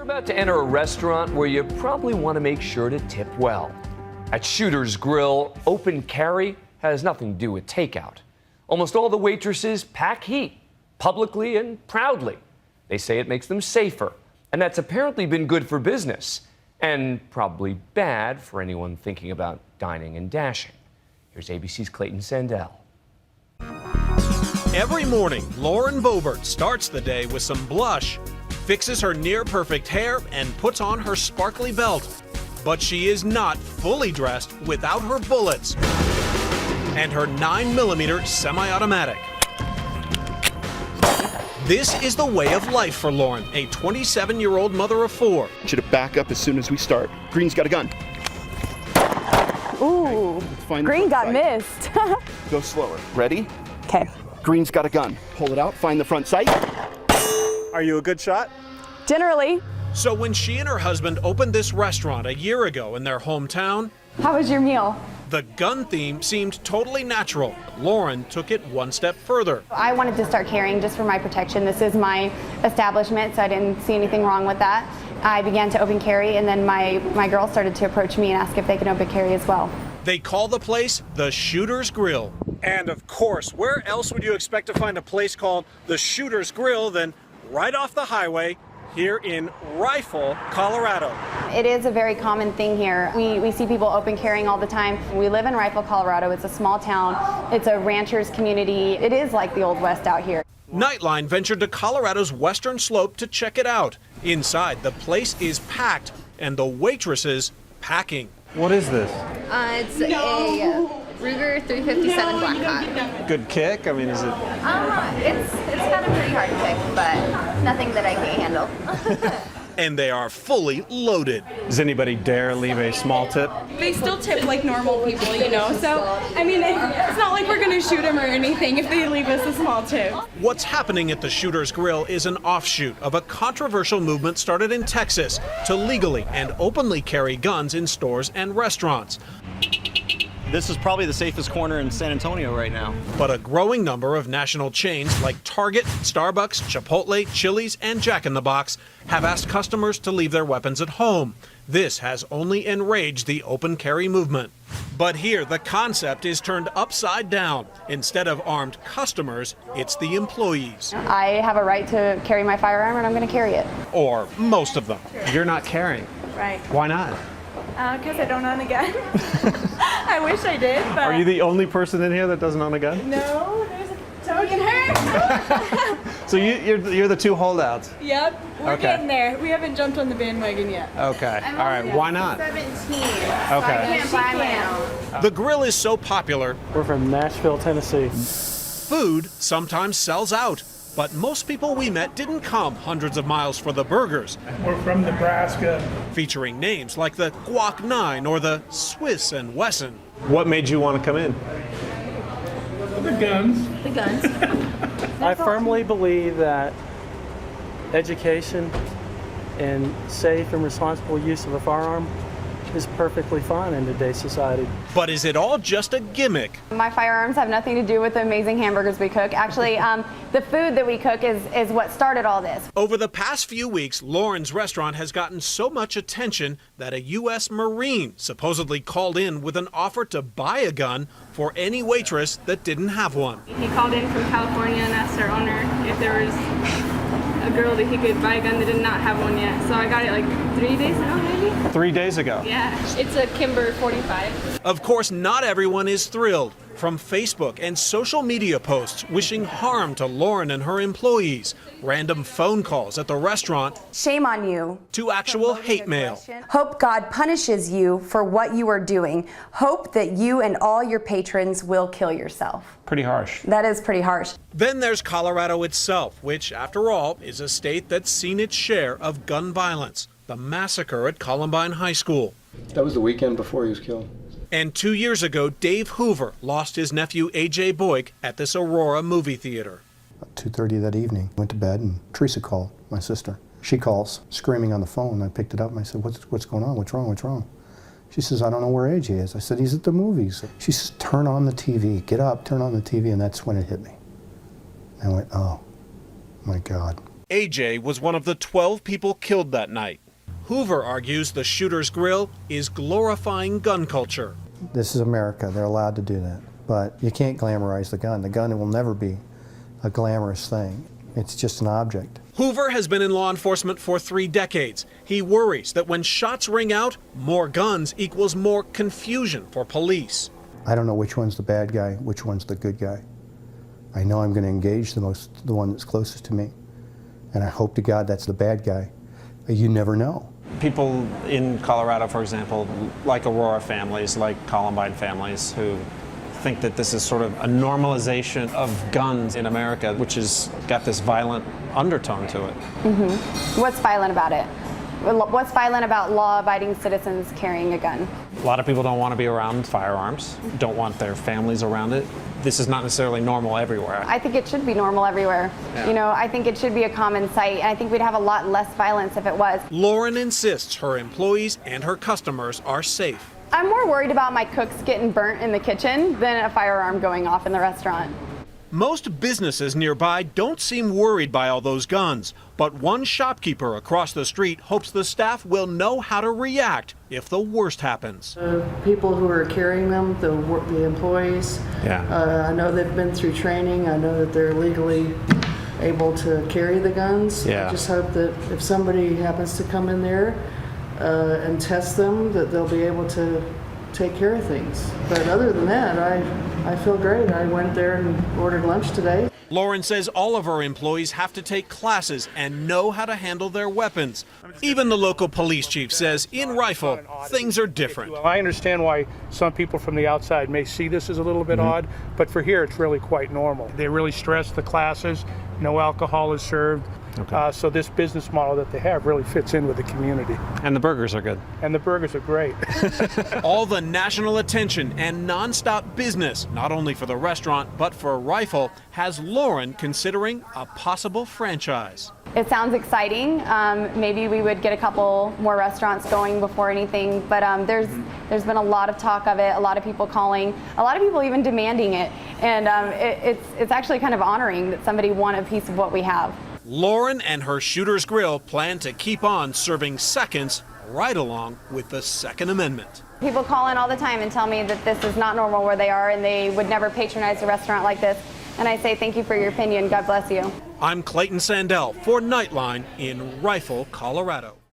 About to enter a restaurant where you probably want to make sure to tip well. At Shooter's Grill, open carry has nothing to do with takeout. Almost all the waitresses pack heat, publicly and proudly. They say it makes them safer, and that's apparently been good for business, and probably bad for anyone thinking about dining and dashing. Here's ABC's Clayton Sandell. Every morning, Lauren Boebert starts the day with some blush, fixes her near-perfect hair, and puts on her sparkly belt. But she is not fully dressed without her bullets and her 9mm semi-automatic. This is the way of life for Lauren, a 27-year-old mother of 4. I want you to back up as soon as we start. Green's got a gun. Ooh, Green got missed. Go slower. Ready? Okay. Green's got a gun. Pull it out, find the front sight. Are you a good shot? Generally. So when she and her husband opened this restaurant a year ago in their hometown, How was your meal? the gun theme seemed totally natural. Lauren took it one step further. I wanted to start carrying just for my protection. This is my establishment, so I didn't see anything wrong with that. I began to open carry, and then my girls started to approach me and ask if they could open carry as well. They call the place the Shooter's Grill. And of course, where else would you expect to find a place called the Shooter's Grill than right off the highway here in Rifle, Colorado? It is a very common thing here. We see people open carrying all the time. We live in Rifle, Colorado. It's a small town. It's a rancher's community. It is like the Old West out here. Nightline ventured to Colorado's western slope to check it out. Inside, the place is packed, and the waitresses packing. What is this? It's a Ruger 357 Black Hawk. Good kick? I mean, is it? It's kind of pretty hard to pick, but nothing that I can't handle. And they are fully loaded. Does anybody dare leave a small tip? They still tip like normal people, you know, so, I mean, it's not like we're gonna shoot them or anything if they leave us a small tip. What's happening at the Shooter's Grill is an offshoot of a controversial movement started in Texas to legally and openly carry guns in stores and restaurants. This is probably the safest corner in San Antonio right now. But a growing number of national chains like Target, Starbucks, Chipotle, Chili's, and Jack in the Box have asked customers to leave their weapons at home. This has only enraged the open carry movement. But here, the concept is turned upside down. Instead of armed customers, it's the employees. I have a right to carry my firearm, and I'm going to carry it. Or most of them. You're not carrying. Right. Why not? Because I don't own a gun. I wish I did, but... Are you the only person in here that doesn't own a gun? No, there's a dog in her. So you're the two holdouts. Yep, we're getting there. We haven't jumped on the bandwagon yet. Okay. All right. Why not? 17. Okay. I can't buy my own. The grill is so popular, We're from Nashville, Tennessee. food sometimes sells out. But most people we met didn't come hundreds of miles for the burgers. We're from Nebraska. Featuring names like the Guac 9 or the Swiss and Wesson. What made you want to come in? The guns. The guns. I firmly believe that education and safe and responsible use of a firearm is perfectly fine in today's society. But is it all just a gimmick? My firearms have nothing to do with the amazing hamburgers we cook. Actually, the food that we cook is what started all this. Over the past few weeks, Lauren's restaurant has gotten so much attention that a U.S. Marine supposedly called in with an offer to buy a gun for any waitress that didn't have one. He called in from California and asked our owner if there was a girl that he could buy a gun that did not have one yet. So I got it like 3 days ago, maybe? 3 days ago. Yeah, it's a Kimber 45. Of course, not everyone is thrilled. From Facebook and social media posts wishing harm to Lauren and her employees, random phone calls at the restaurant, Shame on you. to actual hate mail. Hope God punishes you for what you are doing. Hope that you and all your patrons will kill yourself. Pretty harsh. That is pretty harsh. Then there's Colorado itself, which, after all, is a state that's seen its share of gun violence. The massacre at Columbine High School. That was the weekend before he was killed. And 2 years ago, Dave Hoover lost his nephew A.J. Boyk at this Aurora movie theater. About 2:30 that evening, went to bed, and Teresa called, my sister. She calls, screaming on the phone. I picked it up and I said, what's going on? What's wrong? What's wrong? She says, I don't know where AJ is. I said, he's at the movies. She says, turn on the TV. Get up, turn on the TV, and that's when it hit me. And I went, oh, my God. AJ was one of the 12 people killed that night. Hoover argues the Shooter's Grill is glorifying gun culture. This is America. They're allowed to do that. But you can't glamorize the gun. The gun will never be a glamorous thing. It's just an object. Hoover has been in law enforcement for 3 decades. He worries that when shots ring out, more guns equals more confusion for police. I don't know which one's the bad guy, which one's the good guy. I know I'm going to engage the one that's closest to me. And I hope to God that's the bad guy. You never know. People in Colorado, for example, like Aurora families, like Columbine families, who think that this is sort of a normalization of guns in America, which has got this violent undertone to it. What's violent about it? What's violent about law-abiding citizens carrying a gun? A lot of people don't want to be around firearms, don't want their families around it. This is not necessarily normal everywhere. I think it should be normal everywhere. Yeah. You know, I think it should be a common sight, and I think we'd have a lot less violence if it was. Lauren insists her employees and her customers are safe. I'm more worried about my cooks getting burnt in the kitchen than a firearm going off in the restaurant. Most businesses nearby don't seem worried by all those guns, but one shopkeeper across the street hopes the staff will know how to react if the worst happens. People who are carrying them, the employees, I know they've been through training. I know that they're legally able to carry the guns. I just hope that if somebody happens to come in there and test them, that they'll be able to take care of things. But other than that, I feel great. I went there and ordered lunch today. Lauren says all of her employees have to take classes and know how to handle their weapons. Even the local police chief says in Rifle, things are different. I understand why some people from the outside may see this as a little bit odd, but for here it's really quite normal. They really stress the classes, no alcohol is served. So this business model that they have really fits in with the community. And the burgers are good. And the burgers are great. All the national attention and nonstop business, not only for the restaurant, but for Rifle, has Lauren considering a possible franchise. It sounds exciting. Maybe we would get a couple more restaurants going before anything, but there's been a lot of talk of it, a lot of people calling, a lot of people even demanding it, and it's actually kind of honoring that somebody want a piece of what we have. Lauren and her Shooter's Grill plan to keep on serving seconds right along with the Second Amendment. People call in all the time and tell me that this is not normal where they are and they would never patronize a restaurant like this. And I say thank you for your opinion. God bless you. I'm Clayton Sandell for Nightline in Rifle, Colorado.